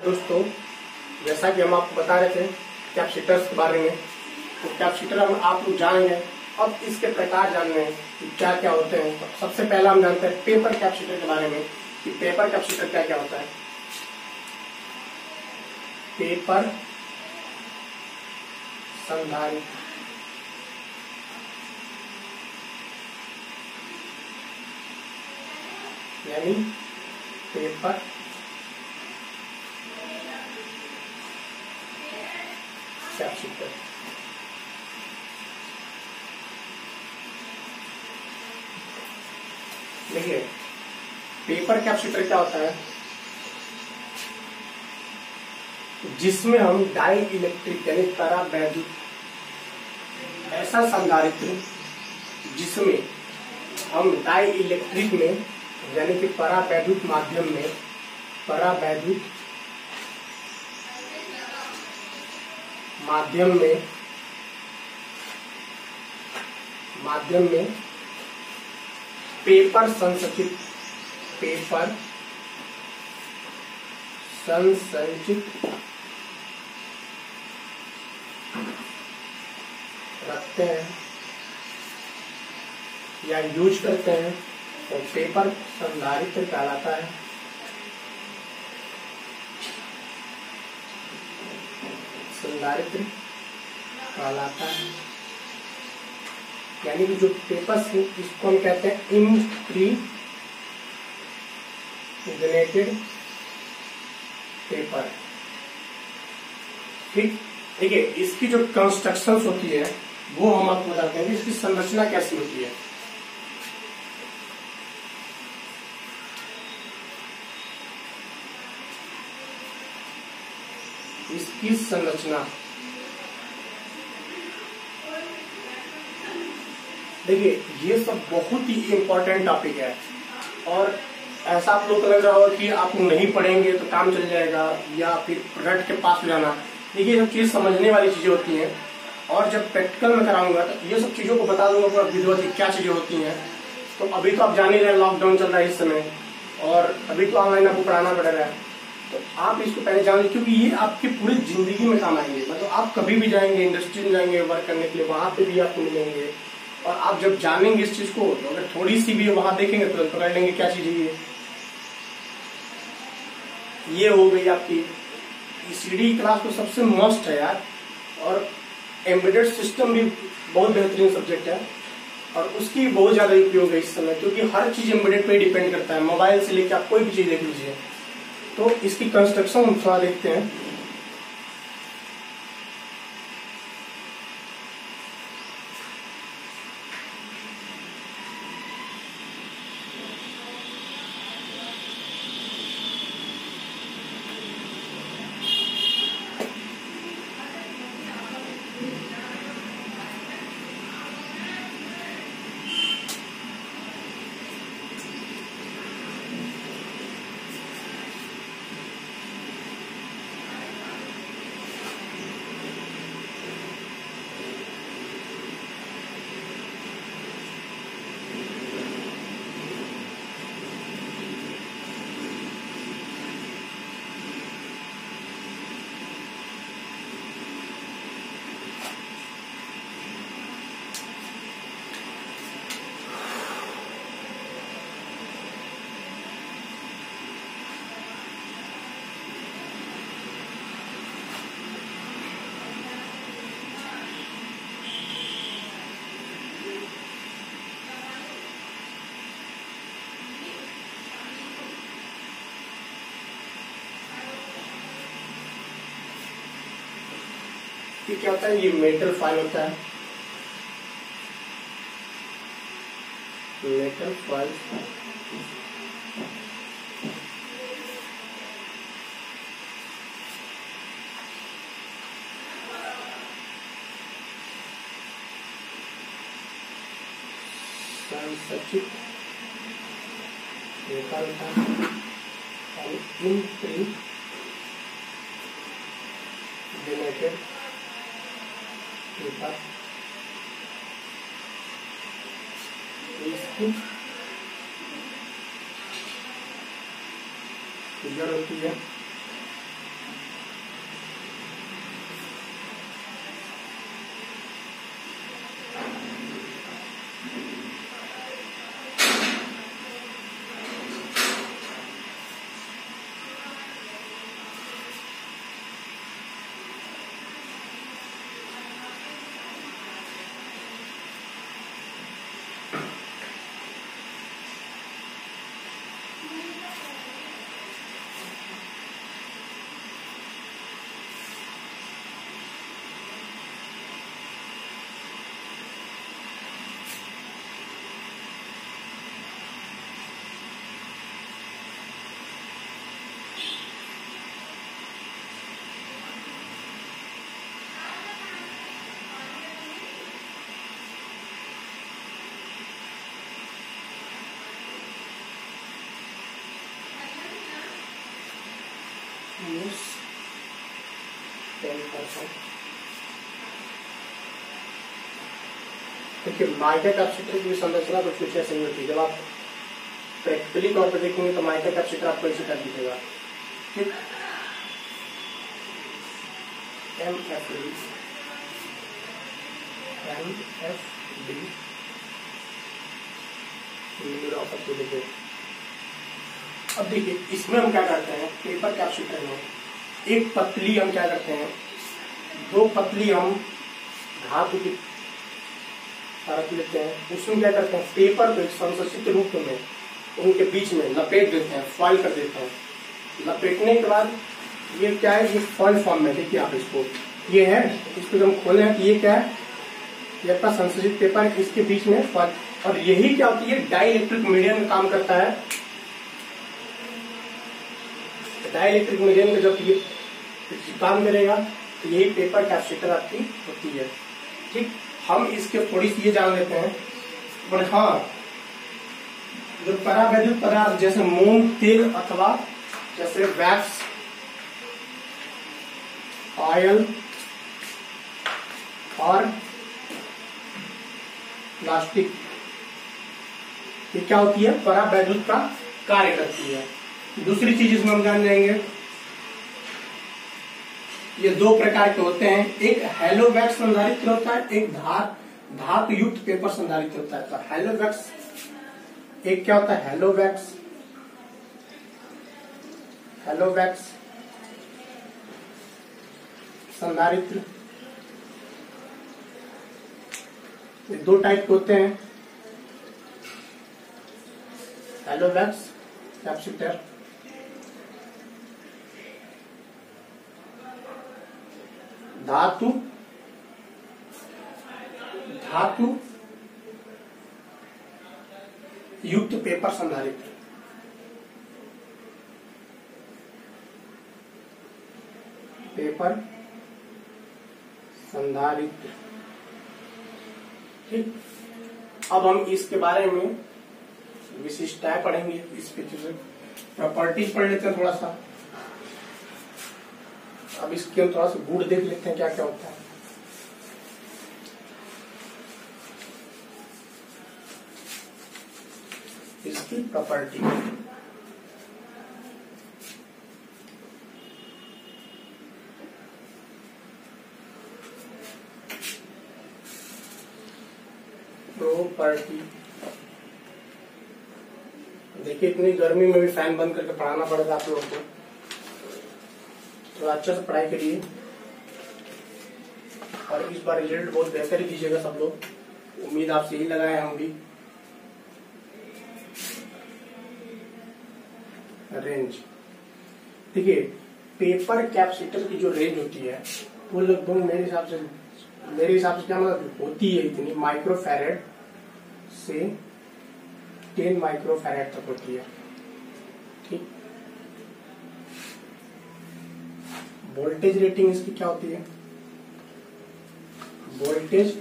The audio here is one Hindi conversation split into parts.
दोस्तों, जैसा कि हम आपको बता रहे थे कैपेसिटर्स के बारे में, तो कैपेसिटर हम आप लोग जानेंगे। अब इसके प्रकार जानने हैं कि क्या क्या होते हैं। तो सबसे पहला हम जानते हैं पेपर कैपेसिटर के बारे में कि पेपर कैपेसिटर क्या क्या होता है। पेपर संधारित्र यानी पेपर कैपेसिटर। देखिए पेपर कैपेसिटर क्या होता है, जिसमें हम डाई इलेक्ट्रिक यानी परावैद्युत ऐसा संधारित्र जिसमें हम डाई इलेक्ट्रिक में यानी कि परावैद्युत माध्यम में पेपर संचित रखते हैं या यूज करते हैं, तो पेपर संधारित्र कहलाता है। यानी कि जो पेपर्स है इसको हम कहते हैं इम्प्रीग्नेटेड पेपर। ठीक, देखिए इसकी जो कंस्ट्रक्शंस होती है वो हम आपको बताते हैं, इसकी संरचना कैसी होती है। इसकी संरचना देखिए ये सब बहुत ही इम्पोर्टेंट टॉपिक है, और ऐसा आप लोग को लग रहा होगा कि आप नहीं पढ़ेंगे तो काम चल जाएगा या फिर रट के पास हो जाना। देखिए ये सब चीज समझने वाली चीजें होती हैं, और जब प्रैक्टिकल में कराऊंगा तो ये सब चीजों को बता दूंगा पूरा विधिवत क्या चीजें होती हैं। तो अभी तो आप जान ही रहे, लॉकडाउन चल रहा है इस समय, और अभी तो ऑनलाइन आपको पढ़ाना पड़ रहा है, तो आप इसको पहले जान लीजिए, क्योंकि ये आपकी पूरी जिंदगी में काम आएंगे। मतलब आप कभी भी जाएंगे इंडस्ट्री में जाएंगे वर्क करने के लिए, वहां पे भी आपको मिलेंगे, और आप जब जानेंगे इस चीज को तो अगर थोड़ी सी भी वहां देखेंगे तो पकड़ लेंगे क्या चीज है ये हो गई आपकी ईसीडी क्लास। तो सबसे मस्ट है यार, और एम्बेडेड सिस्टम भी बहुत बेहतरीन सब्जेक्ट है, और उसकी बहुत ज्यादा उपयोग है इस समय, क्योंकि हर चीज एम्बेडेड पे डिपेंड करता है। मोबाइल से लेकर आप कोई भी चीज देख लीजिए। तो इसकी कंस्ट्रक्शन हम थोड़ा देखते हैं। ये क्या होता है, ये मेटल फॉयल होता है। मेटल फॉयल संचित पेपर होता है, और इम्प्रीग्नेटेड पेपर इसकी फिगर होती है। यूज 10%। देखिए माइका कैपेसिटर की संरचना कुछ कुछ ऐसे ही होती है। जब आप प्रैक्टिकली तौर पर देखेंगे तो माइका कैपेसिटर आपको इसी तरह दिखेगा। ठीक, MFD अब देखिए इसमें हम क्या करते हैं, पेपर कैपेसिटर में एक पतली हम क्या करते हैं, दो पतली हम धातु की परत लेते हैं, उसमें क्या करते हैं, पेपर को एक संरचित रूप में उनके बीच में लपेट देते हैं, फॉइल कर देते हैं। लपेटने के बाद ये क्या है, ये फॉइल फॉर्म में, देखिए आप इसको, ये है, इसको जब हम खोले हैं तो ये क्या है, ये आपका संश्लेषित पेपर है, इसके बीच में फॉइल। और यही क्या होती है, डाई इलेक्ट्रिक मीडियम में काम करता है। डाई इलेक्ट्रिक मीडियम में जब ये काम करेगा तो यही पेपर कैपेसिटर आपकी होती है। ठीक, हम इसके थोड़ी सी ये जान लेते हैं, पर हाँ जो परावैद्युत पदार्थ जैसे मोम, तेल अथवा जैसे वैक्स, ऑयल और प्लास्टिक, ये क्या होती है, परावैद्युत का कार्य करती है। दूसरी चीज इसमें हम जान जाएंगे, ये दो प्रकार के होते हैं, एक हेलोवैक्स संधारित्र होता है, एक धातु युक्त पेपर संधारित्र होता है। तो हेलोवैक्स, एक क्या होता है, हेलोवैक्स संधारित्र, ये दो टाइप के होते हैं, हेलोवैक्स कैपेसिटर, धातु युक्त पेपर संधारित्र। पेपर संधारित्र। ठीक, अब हम इसके बारे में विशिष्टताएं पढ़ेंगे, इस प्रॉपर्टीज पढ़ लेते हैं थोड़ा सा। अब इसके हम थोड़ा सा गुण देख लेते हैं क्या क्या होता है। इसकी प्रॉपर्टी, देखिए इतनी गर्मी में भी फैन बंद करके पढ़ाना पड़ेगा आप लोगों को, तो अच्छे से पढ़ाई करिए और इस बार रिजल्ट बहुत बेहतर ही दीजिएगा सब लोग, उम्मीद आपसे ही लगाए हम भी। रेंज, देखिए पेपर कैपेसिटर की जो रेंज होती है वो लगभग मेरे हिसाब से क्या मतलब होती है, इतनी माइक्रोफैरेड से 10 माइक्रोफैरेड तक होती है। ठीक, वोल्टेज रेटिंग इसकी क्या होती है, वोल्टेज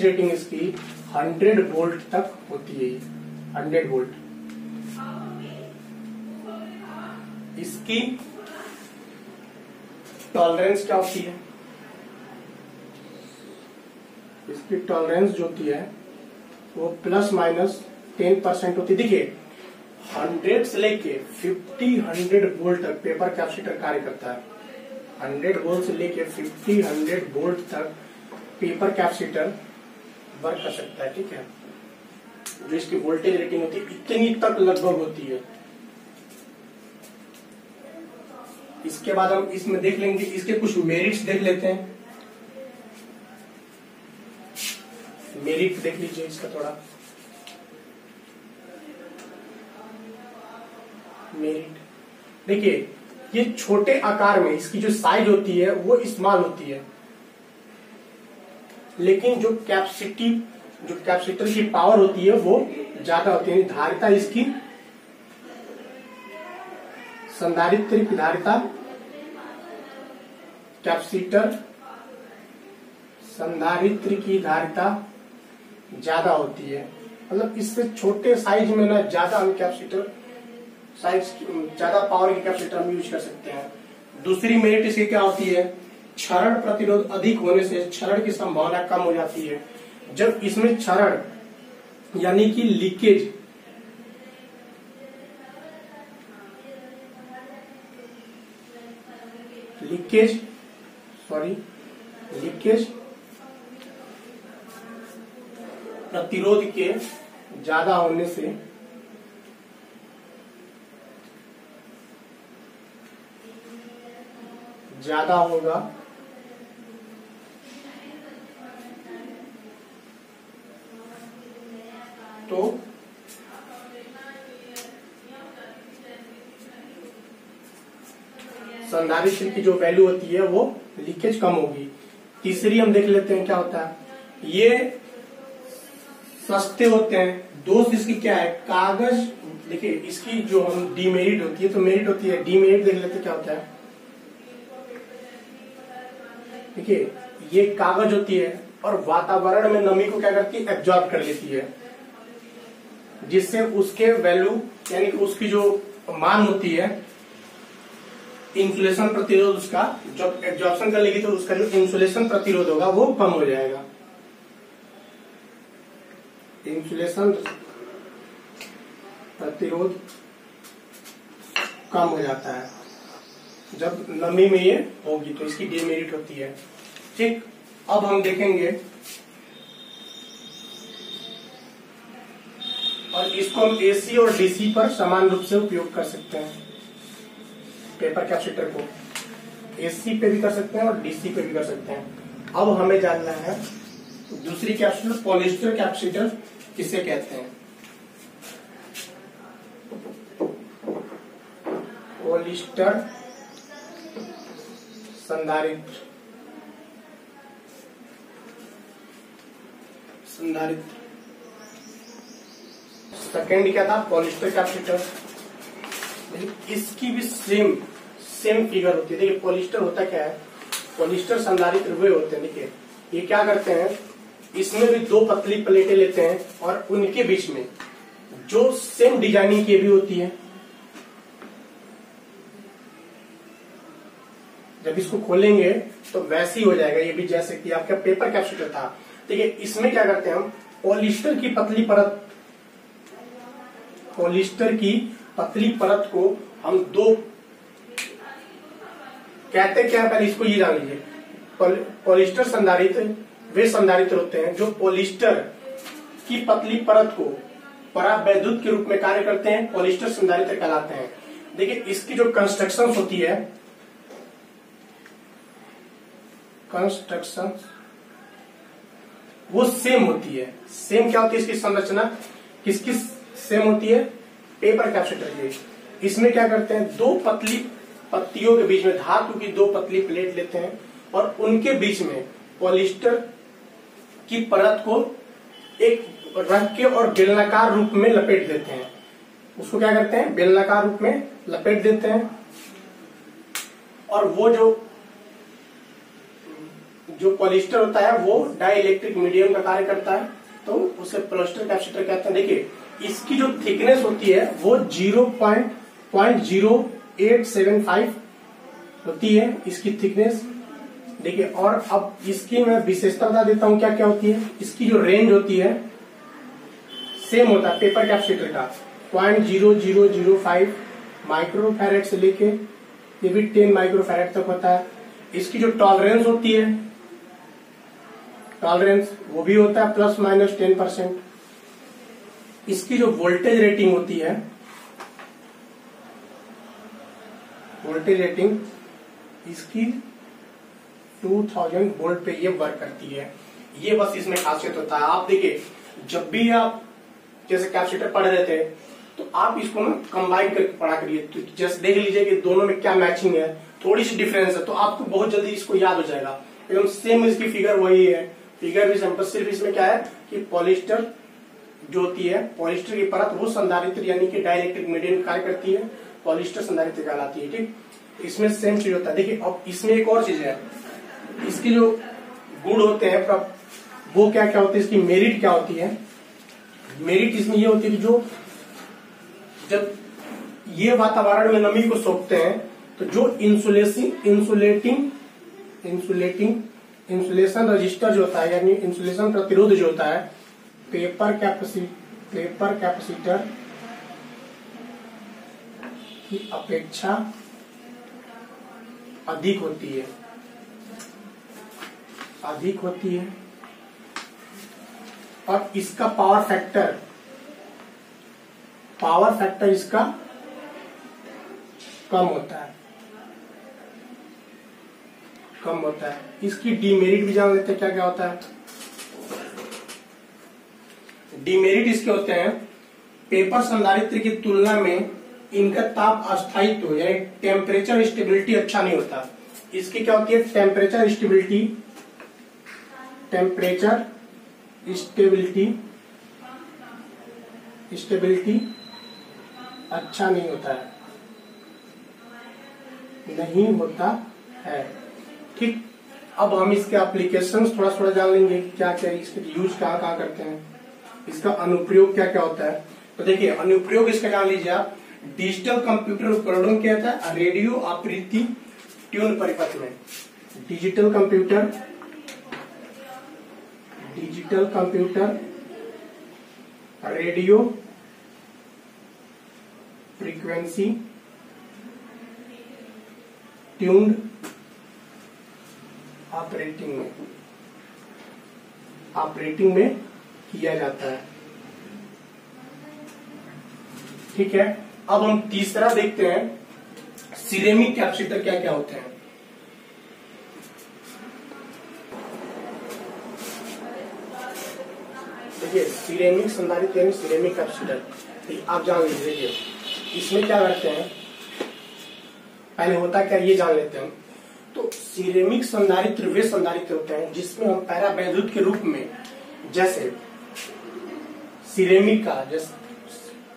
रेटिंग इसकी 100 वोल्ट तक होती है, 100 वोल्ट। इसकी टॉलरेंस क्या होती है, इसकी टॉलरेंस जो होती है वो ±10% होती है। देखिए 100 से लेके 50-100 वोल्ट तक पेपर कैपेसिटर कार्य करता है। 100 वोल्ट से लेके 50-100 वोल्ट तक पेपर कैपेसिटर वर्क कर सकता है। ठीक है, जो इसकी वोल्टेज रेटिंग होती है इतनी तक लगभग होती है। इसके बाद हम इसमें देख लेंगे, इसके कुछ मेरिट्स देख लेते हैं। मेरिट देख लीजिए इसका थोड़ा, मेरिट देखिए, ये छोटे आकार में इसकी जो साइज होती है वो स्मॉल होती है, लेकिन जो कैपेसिटर की पावर होती है वो ज्यादा होती है। धारिता इसकी, संधारित्र की धारिता, कैपेसिटर संधारित्र की धारिता ज्यादा होती है। मतलब इससे छोटे साइज में ना ज्यादा हम कैपेसिटर साइज ज्यादा पावर के कैपेसिटर हम यूज कर सकते हैं। दूसरी मेरिट इसकी क्या होती है, क्षरण प्रतिरोध अधिक होने से क्षरण की संभावना कम हो जाती है। जब इसमें क्षरण यानी कि लीकेज प्रतिरोध के ज्यादा होने से ज्यादा होगा तो संधारित्र की जो वैल्यू होती है वो लीकेज कम होगी। तीसरी हम देख लेते हैं क्या होता है, ये सस्ते होते हैं। दोस्त इसकी क्या है, कागज। देखिए इसकी जो हम डीमेरिट होती है तो मेरिट होती है, डीमेरिट देख लेते हैं क्या होता है। देखिए ये कागज होती है और वातावरण में नमी को क्या करती है, एब्जॉर्ब कर लेती है, जिससे उसके वैल्यू यानी कि उसकी जो मान होती है इंसुलेशन प्रतिरोध, उसका जब एब्जॉर्प्शन कर लेगी तो उसका जो इंसुलेशन प्रतिरोध होगा वो कम हो जाएगा। इंसुलेशन प्रतिरोध कम हो जाता है जब नमी में ये होगी, तो इसकी डीमेरिट होती है। ठीक, अब हम देखेंगे और इसको हम एसी और डीसी पर समान रूप से उपयोग कर सकते हैं। पेपर कैपेसिटर को एसी पे भी कर सकते हैं और डीसी पे भी कर सकते हैं। अब हमें जानना है दूसरी कैपेसिटर, पॉलिएस्टर कैपेसिटर किसे कहते हैं। पॉलिएस्टर संधारित्र सेकेंड क्या था, पॉलिएस्टर कैपेसिटर। इसकी भी सेम फिगर होती है। देखिए पॉलिएस्टर होता क्या है, पॉलिएस्टर संधारित्र वे होते हैं। देखिए ये क्या करते हैं, इसमें भी दो पतली प्लेटें लेते हैं और उनके बीच में जो सेम डिजाइनिंग की भी होती है, जब इसको खोलेंगे तो वैसे ही हो जाएगा ये भी, जैसे कि आपका पेपर कैपेसिटर था। देखिए इसमें क्या करते हैं हम, पॉलिएस्टर की पतली परत को हम दो कहते क्या है, पहले इसको ये जान लीजिए। पॉलिएस्टर संधारित्र वे संधारित्र होते हैं जो पॉलिएस्टर की पतली परत को परावैद्युत के रूप में कार्य करते हैं, पॉलिएस्टर संधारित्र कहलाते हैं। देखिए इसकी जो कंस्ट्रक्शन होती है, वो सेम होती है। सेम क्या होती है इसकी संरचना, किसकी सेम होती है, पेपर कैपेसिटर की। इसमें क्या करते हैं, दो पतली पत्तियों के बीच में धातु की दो पतली प्लेट लेते हैं और उनके बीच में पॉलिएस्टर की परत को एक रख के और बेलनाकार रूप में लपेट देते हैं। उसको क्या करते हैं, बेलनाकार रूप में लपेट देते हैं और वो जो पॉलिएस्टर होता है वो डाइइलेक्ट्रिक मीडियम का कार्य करता है, तो उसे पॉलिएस्टर कैपेसिटर कहते हैं। देखिए इसकी जो थिकनेस होती है वो 0.0875 होती है इसकी थिकनेस। देखिए और अब इसकी मैं विशेषता बता देता हूं क्या क्या होती है। इसकी जो रेंज होती है सेम होता है पेपर कैपेसिटर का, 0.0005 माइक्रोफैरेड से लेके ये भी 10 माइक्रोफैरेड तक होता है। इसकी जो टॉलरेंस होती है, टॉलरेंस वो भी होता है ±10%। इसकी जो वोल्टेज रेटिंग होती है, वोल्टेज रेटिंग इसकी 2000 वोल्ट पे ये वर्क करती है। ये बस इसमें खासियत होता है। आप देखिए जब भी आप जैसे कैपेसिटर पढ़ रहे थे तो आप इसको ना कंबाइन करके पढ़ा करिए, तो जैसे देख लीजिए कि दोनों में क्या मैचिंग है, थोड़ी सी डिफरेंस है, तो आपको बहुत जल्दी इसको याद हो जाएगा। एकदम सेम इसकी फिगर वही है, फिगर भी सिंपल, सिर्फ इसमें क्या है कि पॉलिएस्टर जो होती है, पॉलिएस्टर की परत वो संधारित्र यानी कि डाइइलेक्ट्रिक मीडियम कार्य करती है, पॉलिएस्टर संधारित्र कहलाती है। ठीक, इसमें सेम चीज होता है। देखिए अब इसमें एक और चीज है, इसकी जो गुण होते हैं वो क्या क्या होते हैं, इसकी मेरिट क्या होती है। मेरिट इसमें ये होती है कि जो जब ये वातावरण में नमी को सोखते हैं, तो जो इंसुलेशन रजिस्टर जो होता है, यानी इंसुलेशन प्रतिरोध जो होता है, पेपर कैपेसिटर की अपेक्षा अधिक होती है और इसका पावर फैक्टर इसका कम होता है। इसकी डीमेरिट भी जान लेते हैं, क्या क्या होता है। डीमेरिट इसके होते हैं, पेपर संधारित्र की तुलना में इनका ताप अस्थायित्व यानी टेम्परेचर स्टेबिलिटी अच्छा नहीं होता। इसकी क्या होती है, टेम्परेचर स्टेबिलिटी अच्छा नहीं होता है। ठीक, अब हम इसके एप्लीकेशंस थोड़ा जान लेंगे, क्या क्या इसके यूज कहाँ करते हैं, इसका अनुप्रयोग क्या क्या होता है। तो देखिए अनुप्रयोग इसका जान लीजिए आप। डिजिटल कंप्यूटर उपकरणों क्या होता है, रेडियो आवृत्ति ट्यून परिपथ में। Digital computer radio frequency tuned operating में किया जाता है। ठीक है, अब हम तीसरा देखते हैं, सिरेमिक कैपेसिटर क्या क्या होते हैं। देखिए सिरेमिक संधारित्र यानी सिरेमिक कैपेसिटर, आप जान लीजिए। देखिए इसमें क्या करते हैं, पहले होता क्या ये जान लेते हैं। तो सिरेमिक संधारित्र वे संधारित्र होते हैं जिसमें हम पैरावैद्युत के रूप में, जैसे सिरेमिक का, जैसे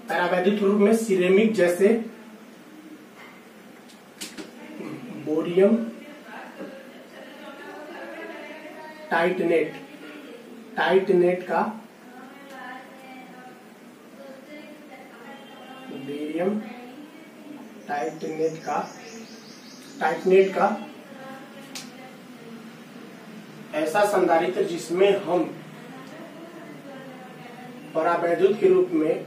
पैरावैद्युत रूप में सिरेमिक जैसे बोरियम टाइटनेट का ऐसा संधारित्र जिसमें हम परावैद्युत के रूप में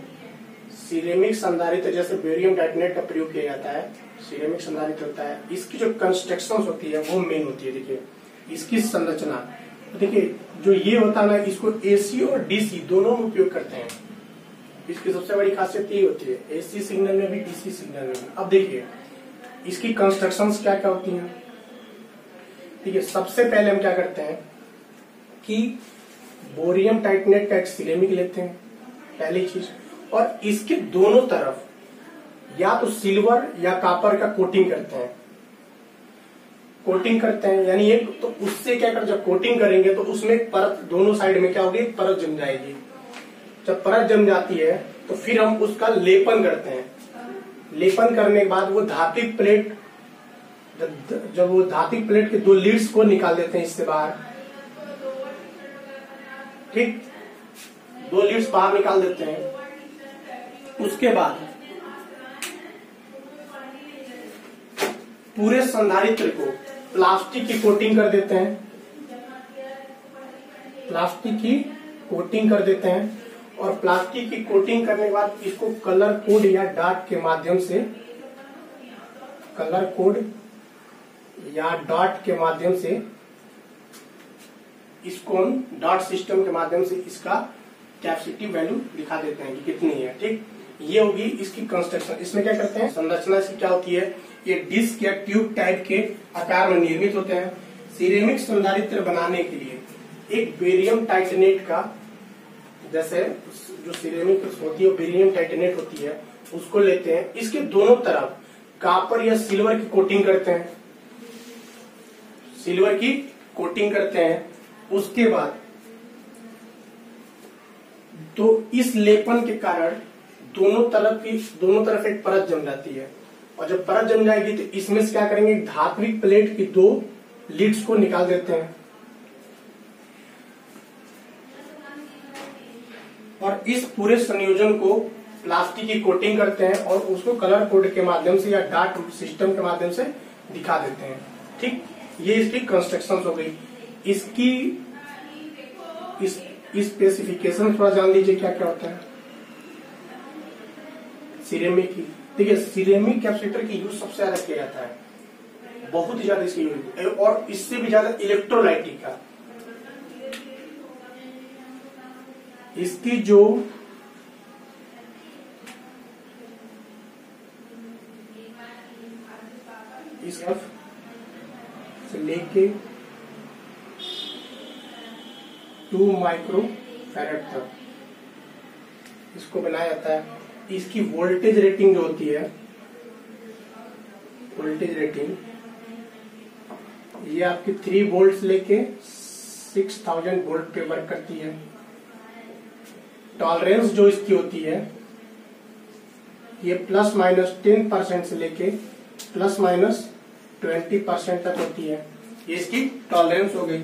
सिरेमिक संधारित्र जैसे बेरियम टाइटनेट का प्रयोग किया जाता है, सिरेमिक संधारित्र होता है। इसकी जो कंस्ट्रक्शन होती है वो मेन होती है। देखिए इसकी संरचना, देखिए जो ये होता है ना, इसको एसी और डीसी दोनों में उपयोग करते हैं। इसकी सबसे बड़ी खासियत ये होती है, एसी सिग्नल में भी डीसी सिग्नल में भी। अब देखिए इसकी कंस्ट्रक्शंस क्या क्या होती हैं। ठीक है, सबसे पहले हम क्या करते हैं कि बोरियम टाइटनेट का एक सिरेमिक लेते हैं, पहली चीज, और इसके दोनों तरफ या तो सिल्वर या कॉपर का कोटिंग करते हैं। यानी एक तो उससे क्या कर, जब कोटिंग करेंगे तो उसमें परत दोनों साइड में क्या होगी, परत जम जाएगी। जब परत जम जाती है तो फिर हम उसका लेपन करते हैं। लेपन करने के बाद वो धात्विक प्लेट, जब वो धात्विक प्लेट के 2 लीड्स को निकाल देते हैं इससे बाहर। ठीक, 2 लीड्स बाहर निकाल देते हैं। उसके बाद पूरे संधारित्र को प्लास्टिक की कोटिंग कर देते हैं। और प्लास्टिक की कोटिंग करने के बाद इसको कलर कोड या डॉट के माध्यम से इसको डॉट सिस्टम के माध्यम से इसका कैपेसिटी वैल्यू दिखा देते हैं कि कितनी है। ठीक, ये होगी इसकी कंस्ट्रक्शन। इसमें क्या करते हैं, संरचना इसकी क्या होती है, ये डिस्क या ट्यूब टाइप के आकार में निर्मित होते हैं। सिरेमिक संधारित्र बनाने के लिए एक बेरियम टाइटनेट का, जैसे जो सिरेमिक होती है बेरियम टाइटनेट होती है, उसको लेते हैं। इसके दोनों तरफ कॉपर या सिल्वर की कोटिंग करते हैं। उसके बाद तो इस लेपन के कारण दोनों तरफ एक परत जम जाती है। और जब परत जम जाएगी तो इसमें से क्या करेंगे, धात्विक प्लेट की 2 लीड्स को निकाल देते हैं। और इस पूरे संयोजन को प्लास्टिक की कोटिंग करते हैं और उसको कलर कोड के माध्यम से या डार्ट सिस्टम के माध्यम से दिखा देते हैं। ठीक, ये इसकी कंस्ट्रक्शन हो गई। इसकी स्पेसिफिकेशन थोड़ा जान लीजिए क्या क्या होता है। सिरेमिक की, देखिए सिरेमिक कैपेसिटर की यूज सबसे ज्यादा किया जाता है, बहुत ही ज्यादा इसकी यूज, और इससे भी ज्यादा इलेक्ट्रोलाइटिक का। इसकी जो इस से लेके 2 माइक्रो फैरेड तक इसको बनाया जाता है। इसकी वोल्टेज रेटिंग जो होती है, वोल्टेज रेटिंग ये आपकी 3 वोल्ट लेके 6000 वोल्ट पे वर्क करती है। टॉलरेंस जो इसकी होती है ये ±10% से लेके ±20% तक होती है। ये इसकी टॉलरेंस हो गई।